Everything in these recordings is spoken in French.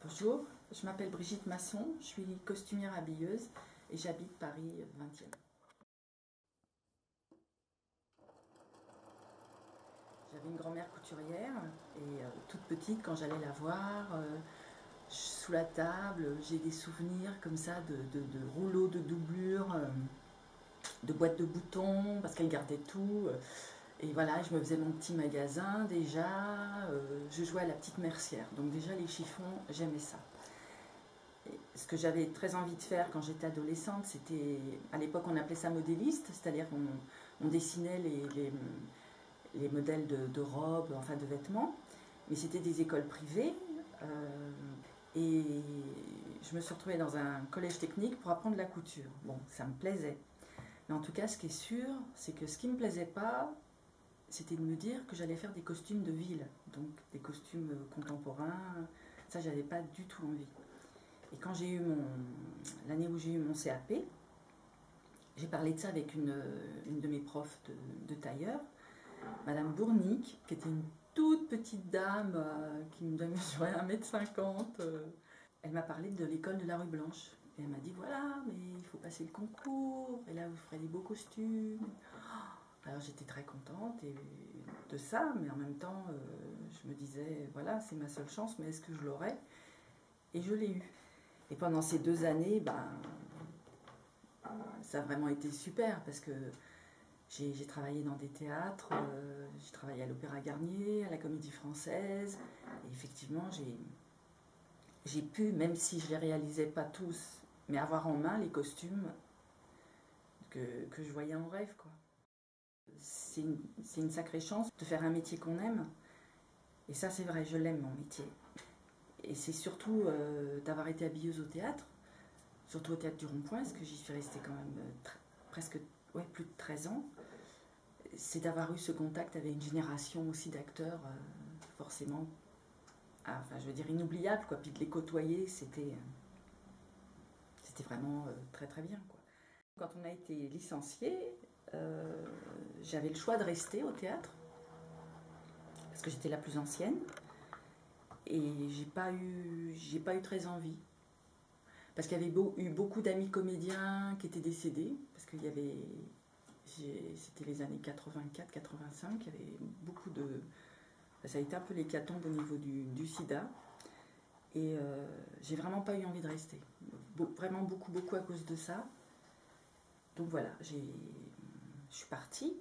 Bonjour, je m'appelle Brigitte Masson, je suis costumière habilleuse et j'habite Paris 20e. J'avais une grand-mère couturière et toute petite quand j'allais la voir, sous la table, j'ai des souvenirs comme ça de rouleaux de doublure, de boîtes de boutons parce qu'elle gardait tout. Et voilà, je me faisais mon petit magasin déjà, je jouais à la petite mercière. Donc déjà les chiffons, j'aimais ça. Et ce que j'avais très envie de faire quand j'étais adolescente, c'était, à l'époque on appelait ça modéliste, c'est-à-dire qu'on dessinait les modèles de robes, enfin de vêtements, mais c'était des écoles privées. Et je me suis retrouvée dans un collège technique pour apprendre la couture. Bon, ça me plaisait. Mais en tout cas, ce qui est sûr, c'est que ce qui ne me plaisait pas, c'était de me dire que j'allais faire des costumes de ville, donc des costumes contemporains. Ça, j'avais pas du tout envie. Et quand j'ai eu l'année où j'ai eu mon CAP, j'ai parlé de ça avec une de mes profs de tailleur, Madame Bournic, qui était une toute petite dame qui me mesurait 1,50 m. Elle m'a parlé de l'école de la rue Blanche. Et elle m'a dit, voilà, mais il faut passer le concours, et là vous ferez des beaux costumes. Alors j'étais très contente de ça, mais en même temps, je me disais, voilà, c'est ma seule chance, mais est-ce que je l'aurai? Et je l'ai eu. Et pendant ces 2 années, ça a vraiment été super, parce que j'ai travaillé dans des théâtres, j'ai travaillé à l'Opéra Garnier, à la Comédie Française, et effectivement, j'ai pu, même si je ne les réalisais pas tous, mais avoir en main les costumes que je voyais en rêve, quoi. C'est une sacrée chance de faire un métier qu'on aime. Et ça, c'est vrai, je l'aime, mon métier. Et c'est surtout d'avoir été habilleuse au théâtre, surtout au théâtre du Rond-Point, parce que j'y suis restée quand même presque plus de 13 ans. C'est d'avoir eu ce contact avec une génération aussi d'acteurs, forcément, enfin, je veux dire, inoubliable, quoi. Puis de les côtoyer, c'était vraiment très très bien, quoi. Quand on a été licencié, j'avais le choix de rester au théâtre, parce que j'étais la plus ancienne, et j'ai pas eu très envie. Parce qu'il y avait eu beaucoup d'amis comédiens qui étaient décédés, parce qu'il y avait, c'était les années 84-85, il y avait beaucoup de... Ça a été un peu l'hécatombe au niveau du sida, et j'ai vraiment pas eu envie de rester. Vraiment beaucoup à cause de ça. Donc voilà, je suis partie.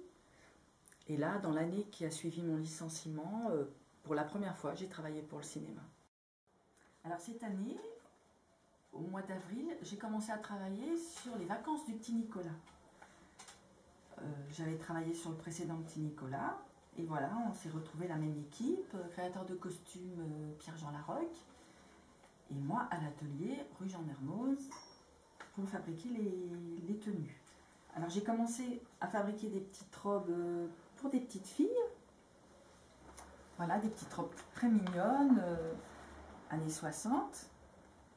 Et là, dans l'année qui a suivi mon licenciement, pour la première fois, j'ai travaillé pour le cinéma. Alors cette année, au mois d'avril, j'ai commencé à travailler sur les vacances du Petit Nicolas. J'avais travaillé sur le précédent Petit Nicolas, et voilà, on s'est retrouvé la même équipe, créateur de costumes Pierre-Jean Larocque, et moi à l'atelier rue Jean Mermoz pour fabriquer les tenues. Alors j'ai commencé à fabriquer des petites robes pour des petites filles. Voilà, des petites robes très mignonnes, années 60,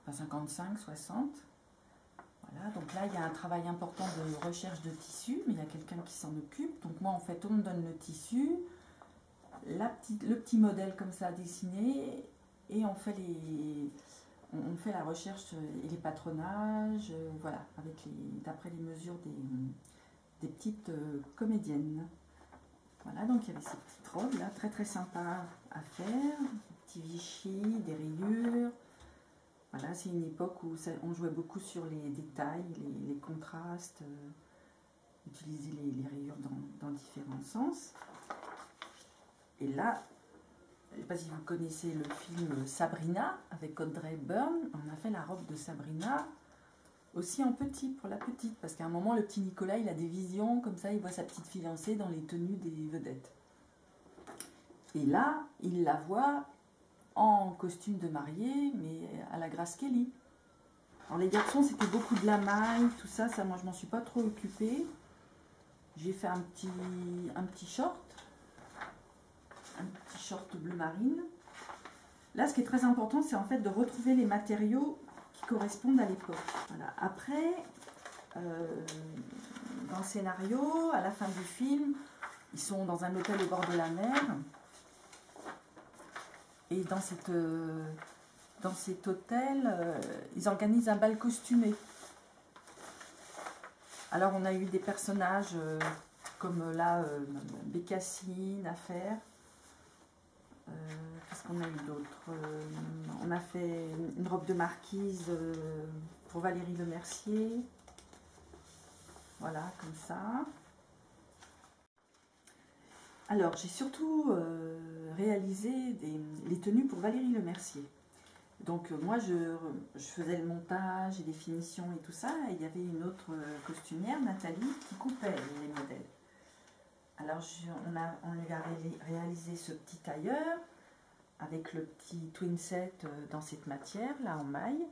enfin 55, 60. Voilà, donc là il y a un travail important de recherche de tissu, mais il y a quelqu'un qui s'en occupe. Donc moi en fait on me donne le tissu, le petit modèle comme ça dessiné, et on fait la recherche et les patronages, voilà, d'après les mesures des petites comédiennes. Voilà, donc il y avait ces petites robes là, très très sympas à faire, des petits Vichy, des rayures. Voilà, c'est une époque où on jouait beaucoup sur les détails, les contrastes, utiliser les rayures dans différents sens. Et là, je ne sais pas si vous connaissez le film Sabrina avec Audrey Hepburn, on a fait la robe de Sabrina aussi en petit, pour la petite, parce qu'à un moment le petit Nicolas il a des visions, comme ça il voit sa petite fiancée dans les tenues des vedettes. Et là, il la voit en costume de mariée, mais à la Grace Kelly. Alors les garçons c'était beaucoup de la maille, tout ça, moi je m'en suis pas trop occupée. J'ai fait un petit short bleu marine. Là ce qui est très important c'est en fait de retrouver les matériaux qui correspondent à l'époque. Voilà. Après, dans le scénario, à la fin du film, ils sont dans un hôtel au bord de la mer. Et dans cet hôtel, ils organisent un bal costumé. Alors on a eu des personnages comme là, Bécassine à faire. Qu'est-ce qu'on a eu d'autre? On a fait une robe de marquise pour Valérie Lemercier. Voilà, comme ça. Alors, j'ai surtout réalisé les tenues pour Valérie Lemercier. Donc, moi, je faisais le montage et les finitions et tout ça. Et il y avait une autre costumière, Nathalie, qui coupait les modèles. Alors, on lui a réalisé ce petit tailleur avec le petit twin set dans cette matière, là, en maille.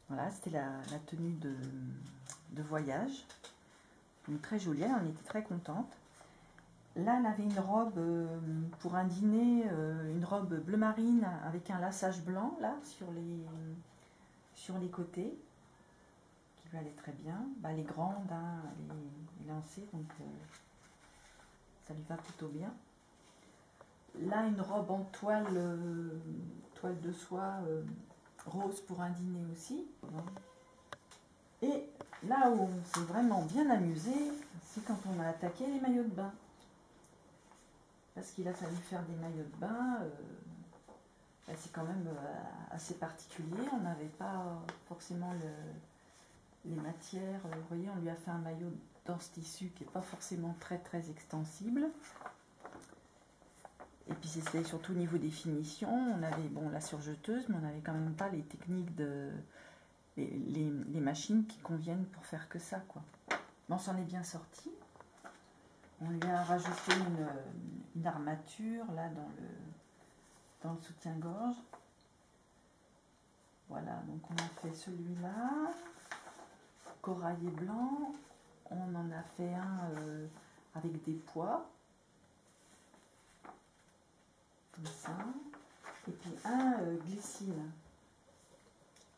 Voilà, c'était la tenue de voyage. Donc, très jolie, elle en était très contente. Là, elle avait une robe pour un dîner, une robe bleu marine avec un laçage blanc, là, sur les côtés, qui lui allait très bien. Bah, elle est grande, hein, elle est lancée, donc ça lui va plutôt bien. Là, une robe en toile de soie rose pour un dîner aussi. Et là où on s'est vraiment bien amusé, c'est quand on a attaqué les maillots de bain. Parce qu'il a fallu faire des maillots de bain, c'est quand même assez particulier. On n'avait pas forcément les matières. Vous voyez, on lui a fait un maillot dans ce tissu qui n'est pas forcément très très extensible. Et puis c'était surtout au niveau des finitions. On avait la surjeteuse, mais on n'avait quand même pas les techniques les machines qui conviennent pour faire que ça, quoi. Mais on s'en est bien sorti. On lui a rajouté une armature là dans le soutien-gorge. Voilà, donc on a fait celui-là, corail et blanc. On en a fait un avec des pois, comme ça. Et puis un glycine.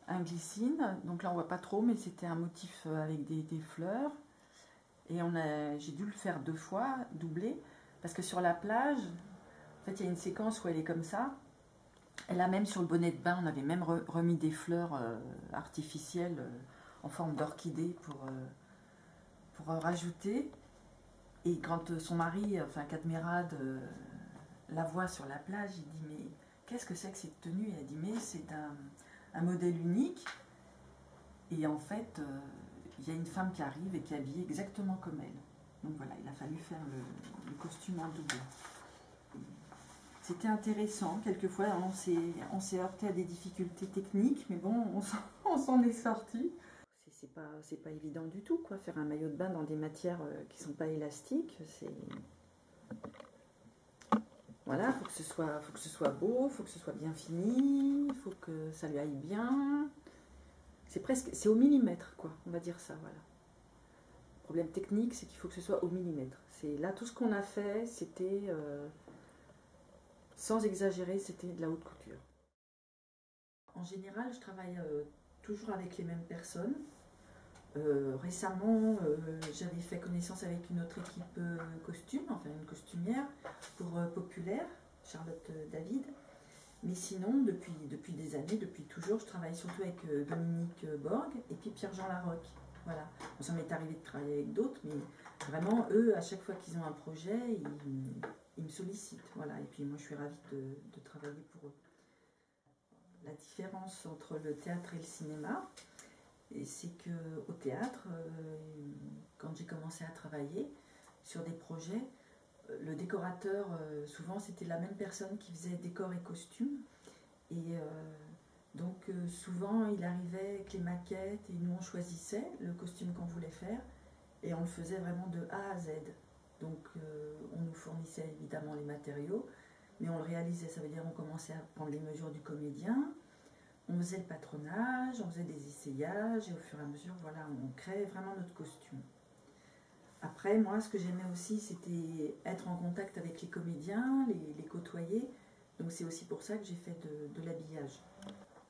Un glycine, donc là on voit pas trop, mais c'était un motif avec des fleurs. Et j'ai dû le faire 2 fois, doubler, parce que sur la plage, en fait, il y a une séquence où elle est comme ça. Et là, même sur le bonnet de bain, on avait même remis des fleurs artificielles en forme d'orchidée pour rajouter. Et quand son mari, enfin Cadmerade, la voit sur la plage, il dit « Mais qu'est-ce que c'est que cette tenue ?» Et elle dit « Mais c'est un modèle unique. » Et en fait, il y a une femme qui arrive et qui est habillée exactement comme elle. Donc voilà, il a fallu faire le costume en double. C'était intéressant, quelquefois on s'est heurté à des difficultés techniques, mais bon, on s'en est sorti. C'est pas évident du tout, quoi, faire un maillot de bain dans des matières qui ne sont pas élastiques. Voilà, faut que ce soit beau, faut que ce soit bien fini, il faut que ça lui aille bien. C'est au millimètre, quoi, on va dire ça, voilà. Le problème technique, c'est qu'il faut que ce soit au millimètre. Là, tout ce qu'on a fait, c'était, sans exagérer, c'était de la haute couture. En général, je travaille toujours avec les mêmes personnes. Récemment, j'avais fait connaissance avec une autre équipe costume, enfin une costumière, pour Populaire, Charlotte David. Mais sinon, depuis des années, depuis toujours, je travaille surtout avec Dominique Borg et puis Pierre-Jean Larocque. Voilà. Bon, ça m'est arrivé de travailler avec d'autres, mais vraiment, eux, à chaque fois qu'ils ont un projet, ils me sollicitent. Voilà. Et puis moi, je suis ravie de travailler pour eux. La différence entre le théâtre et le cinéma, c'est qu'au théâtre, quand j'ai commencé à travailler sur des projets, le décorateur, souvent c'était la même personne qui faisait décor et costume. Et donc souvent il arrivait avec les maquettes et nous on choisissait le costume qu'on voulait faire et on le faisait vraiment de A à Z. Donc on nous fournissait évidemment les matériaux, mais on le réalisait, ça veut dire on commençait à prendre les mesures du comédien, on faisait le patronage, on faisait des essayages et au fur et à mesure, voilà, on créait vraiment notre costume. Après, moi, ce que j'aimais aussi, c'était être en contact avec les comédiens, les côtoyer. Donc c'est aussi pour ça que j'ai fait de l'habillage.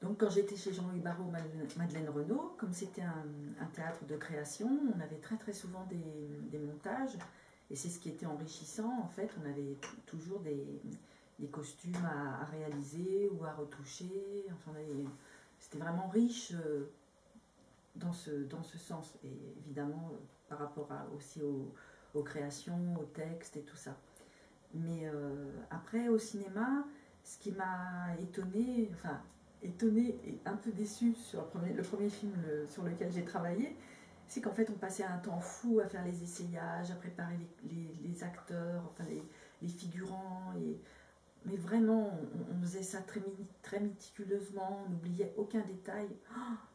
Donc quand j'étais chez Jean-Louis Barrault, Madeleine Renaud, comme c'était un théâtre de création, on avait très très souvent des montages. Et c'est ce qui était enrichissant, en fait, on avait toujours des costumes à réaliser ou à retoucher. Enfin, c'était vraiment riche dans ce sens. Et évidemment, par rapport aussi aux créations, aux textes et tout ça. Mais après, au cinéma, ce qui m'a étonnée, enfin, étonnée et un peu déçue sur le premier film sur lequel j'ai travaillé, c'est qu'en fait, on passait un temps fou à faire les essayages, à préparer les acteurs, enfin, les figurants. Mais vraiment, on faisait ça très méticuleusement, on n'oubliait aucun détail.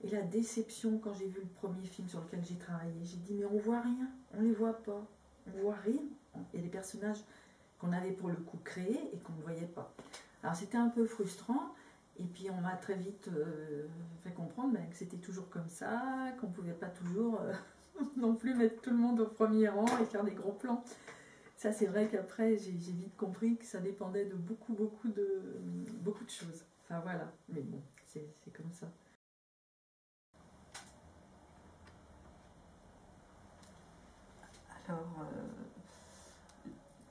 Et la déception quand j'ai vu le premier film sur lequel j'ai travaillé, j'ai dit, mais on voit rien, on les voit pas, on voit rien. Et les personnages qu'on avait pour le coup créés et qu'on ne voyait pas. Alors c'était un peu frustrant, et puis on m'a très vite fait comprendre que c'était toujours comme ça, qu'on ne pouvait pas toujours non plus mettre tout le monde au premier rang et faire des gros plans. Ça, c'est vrai qu'après, j'ai vite compris que ça dépendait de beaucoup de choses. Enfin voilà, mais bon, c'est comme ça. Alors,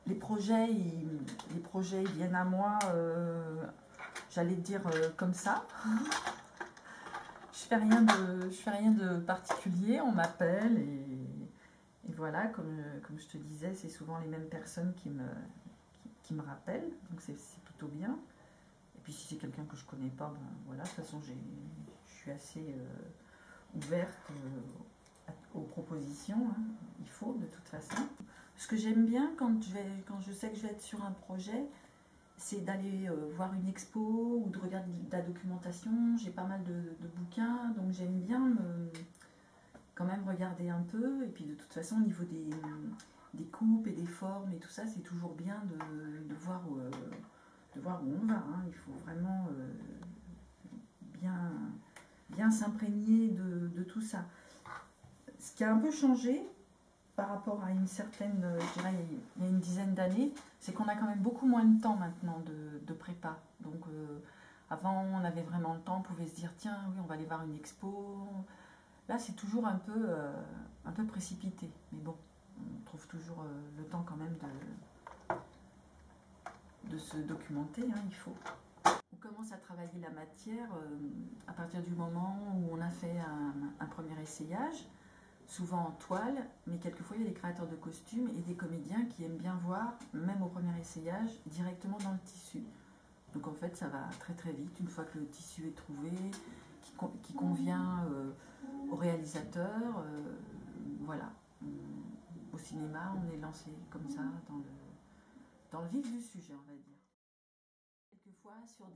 les projets, ils viennent à moi, j'allais dire comme ça. Je fais rien de particulier, on m'appelle et voilà, comme je te disais, c'est souvent les mêmes personnes qui me rappellent, donc c'est plutôt bien. Et puis si c'est quelqu'un que je connais pas, ben voilà, de toute façon je suis assez ouverte aux propositions, hein. Il faut de toute façon. Ce que j'aime bien quand je sais que je vais être sur un projet, c'est d'aller voir une expo ou de regarder de la documentation. J'ai pas mal de bouquins, donc j'aime bien quand même regarder un peu. Et puis de toute façon, au niveau des coupes et des formes et tout ça, c'est toujours bien de voir où on va, hein. Il faut vraiment bien s'imprégner de tout ça. Ce qui a un peu changé par rapport à une certaine, je dirais, il y a une dizaine d'années, c'est qu'on a quand même beaucoup moins de temps maintenant de prépa. Donc avant, on avait vraiment le temps, on pouvait se dire, tiens, oui, on va aller voir une expo. Là, c'est toujours un peu précipité. Mais bon, on trouve toujours le temps quand même de se documenter, hein, il faut. On commence à travailler la matière à partir du moment où on a fait un premier essayage, souvent en toile, mais quelquefois il y a des créateurs de costumes et des comédiens qui aiment bien voir, même au premier essayage, directement dans le tissu. Donc en fait ça va très très vite, une fois que le tissu est trouvé, qui convient au réalisateur, voilà. Au cinéma, on est lancé comme ça dans le vif du sujet, on va dire. Quelquefois sur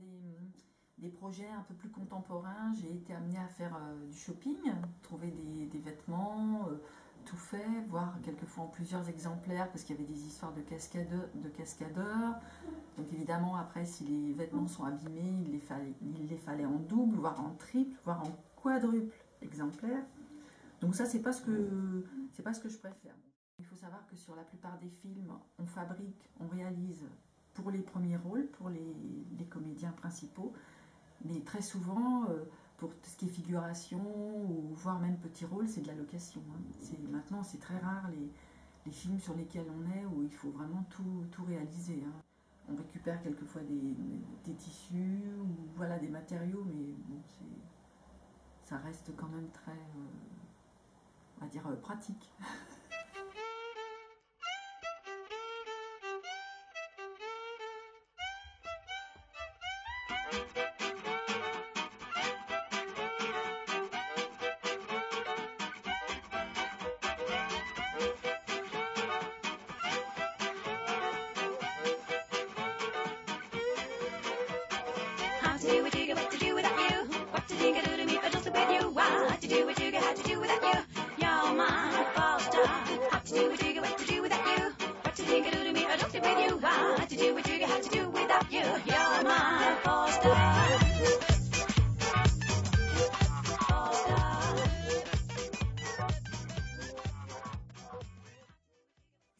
des projets un peu plus contemporains, j'ai été amenée à faire du shopping, trouver des vêtements tout faits, voir quelquefois en plusieurs exemplaires parce qu'il y avait des histoires de cascadeurs. Donc évidemment après si les vêtements sont abîmés, il les fallait en double, voire en triple, voire en quadruple exemplaire. Donc ça c'est pas ce que je préfère. Il faut savoir que sur la plupart des films, on fabrique, on réalise pour les premiers rôles, pour les comédiens principaux, mais très souvent, pour tout ce qui est figuration, ou voire même petit rôle, c'est de la location, hein. Maintenant, c'est très rare les films sur lesquels on est, où il faut vraiment tout réaliser, hein. On récupère quelquefois des tissus, ou voilà, des matériaux, mais bon, ça reste quand même très, on va dire, pratique.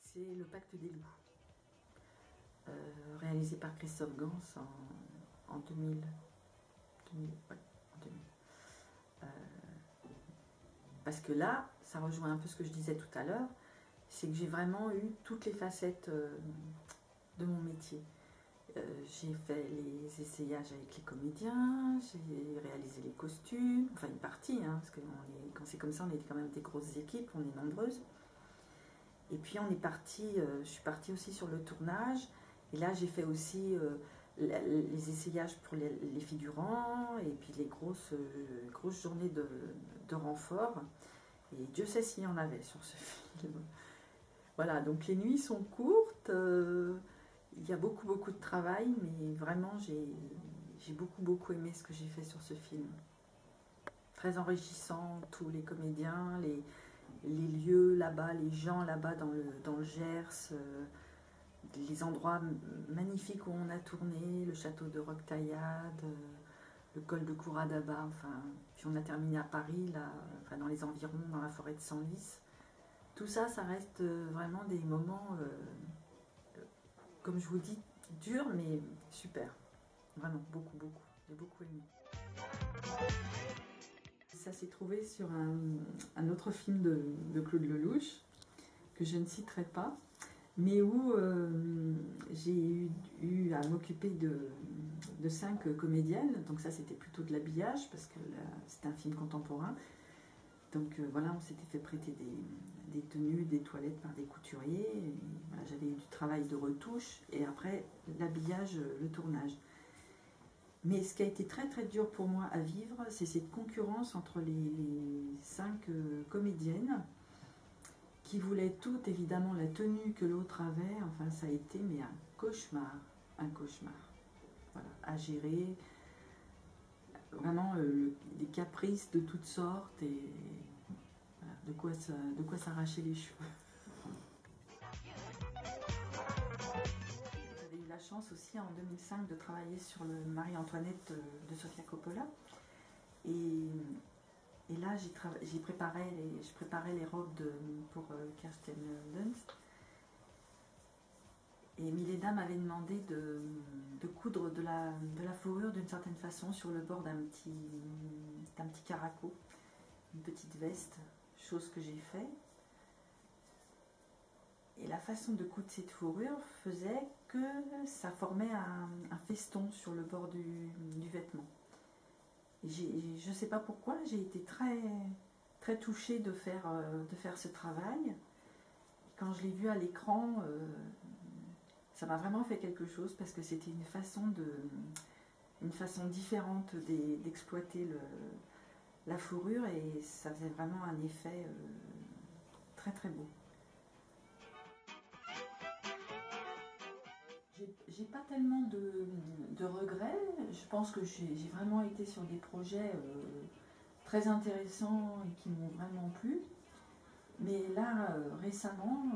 C'est Le Pacte des loups, réalisé par Christophe Gans en 2000. Ouais, en 2000. Parce que là, ça rejoint un peu ce que je disais tout à l'heure, c'est que j'ai vraiment eu toutes les facettes de mon métier. J'ai fait les essayages avec les comédiens, j'ai réalisé les costumes, enfin une partie, hein, parce que quand c'est comme ça, on est quand même des grosses équipes, on est nombreuses. Et puis on est parti, je suis partie aussi sur le tournage, et là j'ai fait aussi les essayages pour les figurants, et puis les grosses journées de renfort. Et Dieu sait s'il y en avait sur ce film. Voilà, donc les nuits sont courtes, il y a beaucoup de travail, mais vraiment j'ai beaucoup aimé ce que j'ai fait sur ce film. Très enrichissant, tous les comédiens, les lieux là-bas, les gens là-bas dans le Gers, les endroits magnifiques où on a tourné, le château de Roquetaillade, le col de Couradaba, enfin, puis on a terminé à Paris, là, enfin, dans les environs, dans la forêt de Senlis. Tout ça, ça reste vraiment des moments, comme je vous dis, durs, mais super. Vraiment, beaucoup. J'ai beaucoup aimé. Ça s'est trouvé sur un autre film de Claude Lelouch, que je ne citerai pas, mais où j'ai eu à m'occuper de 5 comédiennes. Donc ça, c'était plutôt de l'habillage, parce que c'est un film contemporain. Donc voilà, on s'était fait prêter des tenues, des toilettes par des couturiers. Voilà, j'avais eu du travail de retouche, et après l'habillage, le tournage. Mais ce qui a été très dur pour moi à vivre, c'est cette concurrence entre les 5 comédiennes qui voulaient toutes évidemment la tenue que l'autre avait. Enfin, ça a été mais un cauchemar. Voilà, à gérer. Vraiment des caprices de toutes sortes, et voilà, de quoi s'arracher les cheveux. J'avais eu la chance aussi en 2005 de travailler sur le Marie-Antoinette de Sofia Coppola. Et là, je préparais les robes pour Kirsten Dunst. Et Milena m'avait demandé de coudre de la fourrure d'une certaine façon sur le bord d'un petit caraco, une petite veste, chose que j'ai fait. Et la façon de coudre cette fourrure faisait que ça formait un feston sur le bord du vêtement. Et je ne sais pas pourquoi, j'ai été très touchée de faire ce travail. Quand je l'ai vu à l'écran, ça m'a vraiment fait quelque chose, parce que c'était une façon différente d'exploiter la fourrure, et ça faisait vraiment un effet très beau. J'ai pas tellement de regrets. Je pense que j'ai vraiment été sur des projets très intéressants et qui m'ont vraiment plu. Mais là, récemment,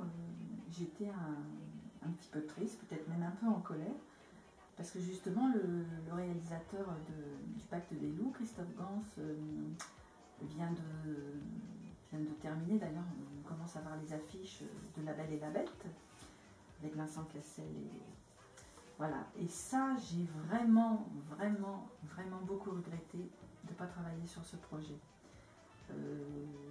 j'étais un petit peu triste, peut-être même un peu en colère, parce que justement le réalisateur du Pacte des loups, Christophe Gans, vient de terminer. D'ailleurs, on commence à voir les affiches de La Belle et la Bête, avec Vincent Cassel. Voilà. Et ça, j'ai vraiment beaucoup regretté de ne pas travailler sur ce projet.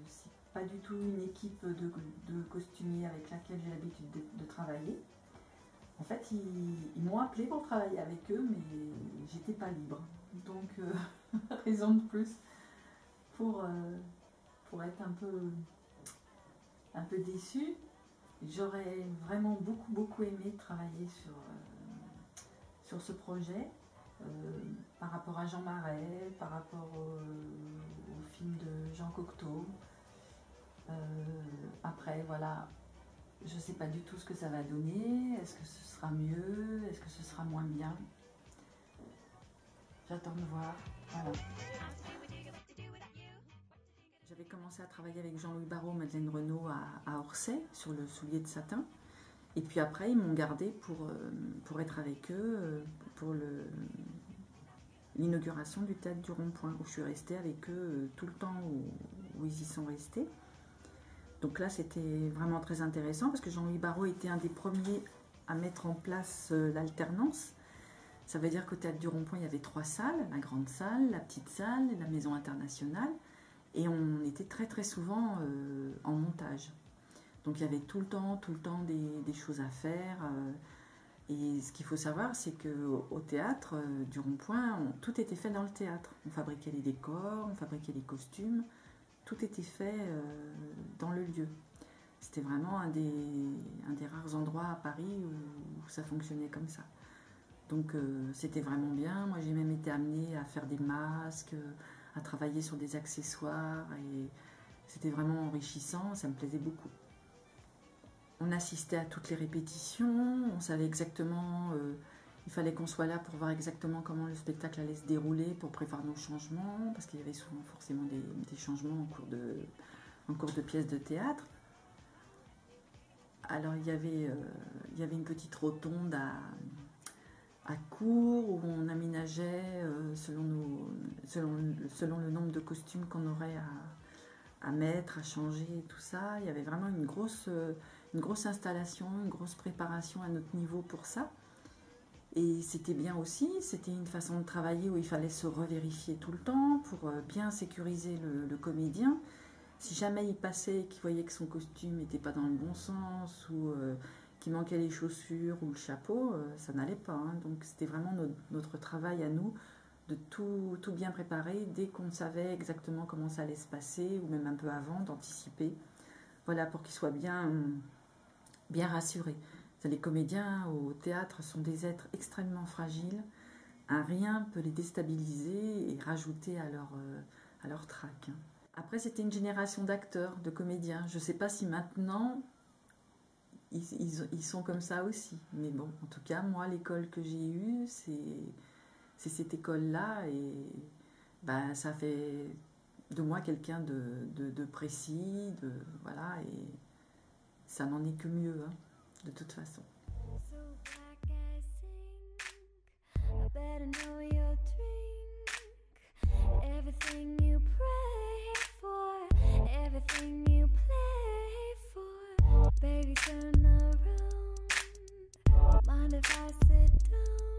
C'est pas du tout une équipe de costumiers avec laquelle j'ai l'habitude de travailler. En fait, ils m'ont appelé pour travailler avec eux, mais j'étais pas libre. Donc, raison de plus pour être un peu déçue. J'aurais vraiment beaucoup aimé travailler sur ce projet, par rapport à Jean Marais, par rapport au film de Jean Cocteau. Après, voilà, je ne sais pas du tout ce que ça va donner. Est-ce que ce sera mieux? Est-ce que ce sera moins bien? J'attends de voir. Voilà. J'avais commencé à travailler avec Jean-Louis Barrault, Madeleine Renaud à Orsay, sur le soulier de satin. Et puis après, ils m'ont gardé pour être avec eux pour l'inauguration du théâtre du Rond-Point, où je suis restée avec eux tout le temps où ils y sont restés. Donc là, c'était vraiment très intéressant, parce que Jean-Louis Barrault était un des premiers à mettre en place l'alternance. Ça veut dire qu'au théâtre du Rond-Point, il y avait 3 salles, la grande salle, la petite salle et la maison internationale. Et on était très souvent en montage. Donc il y avait tout le temps des choses à faire. Et ce qu'il faut savoir, c'est qu'au théâtre du Rond-Point, tout était fait dans le théâtre. On fabriquait les décors, on fabriquait les costumes, tout était fait dans le lieu. C'était vraiment un des rares endroits à Paris où ça fonctionnait comme ça. Donc c'était vraiment bien. Moi j'ai même été amenée à faire des masques, à travailler sur des accessoires et c'était vraiment enrichissant, ça me plaisait beaucoup. On assistait à toutes les répétitions, on savait exactement, il fallait qu'on soit là pour voir exactement comment le spectacle allait se dérouler, pour prévoir nos changements, parce qu'il y avait souvent forcément des changements en cours de pièce de théâtre. Alors il y avait une petite rotonde à court où on aménageait selon le nombre de costumes qu'on aurait à mettre, à changer et tout ça. Il y avait vraiment une grosse installation, une grosse préparation à notre niveau pour ça. Et c'était bien aussi, c'était une façon de travailler où il fallait se revérifier tout le temps pour bien sécuriser le comédien. Si jamais il passait et qu'il voyait que son costume n'était pas dans le bon sens ou qu'il manquait les chaussures ou le chapeau, ça n'allait pas. Hein. Donc c'était vraiment notre travail à nous de tout bien préparer dès qu'on savait exactement comment ça allait se passer ou même un peu avant, d'anticiper. Voilà, pour qu'il soit bien rassuré. Les comédiens au théâtre sont des êtres extrêmement fragiles. Un rien peut les déstabiliser et rajouter à leur trac. Après, c'était une génération d'acteurs, de comédiens. Je ne sais pas si maintenant, ils sont comme ça aussi. Mais bon, en tout cas, moi, l'école que j'ai eue, c'est cette école-là. Et ben, ça fait de moi quelqu'un de précis, voilà, et ça n'en est que mieux, hein, de toute façon. Everything you play for, baby, turn around. Mind if I sit down?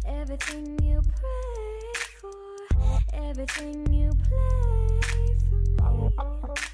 Everything you pray for, everything you play for me.